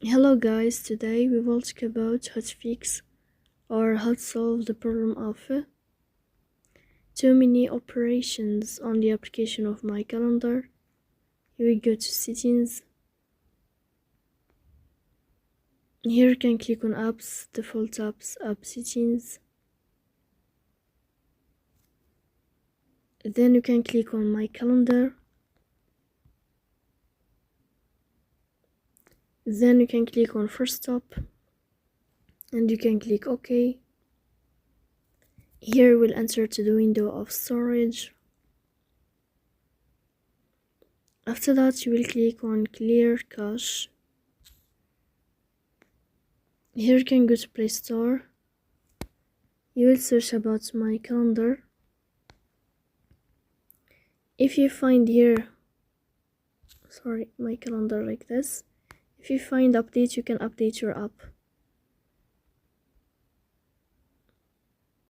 Hello guys, today we will talk about how to fix or how to solve the problem of too many operations on the application of my calendar. Here we go to settings. Here you can click on apps, default apps, app settings. Then you can click on my calendar. Then you can click on first stop and you can click OK. Here we'll enter to the window of storage. After that you will click on clear cache. Here you can go to Play Store. You will search about my calendar. If you find here, my calendar like this. If you find update, you can update your app.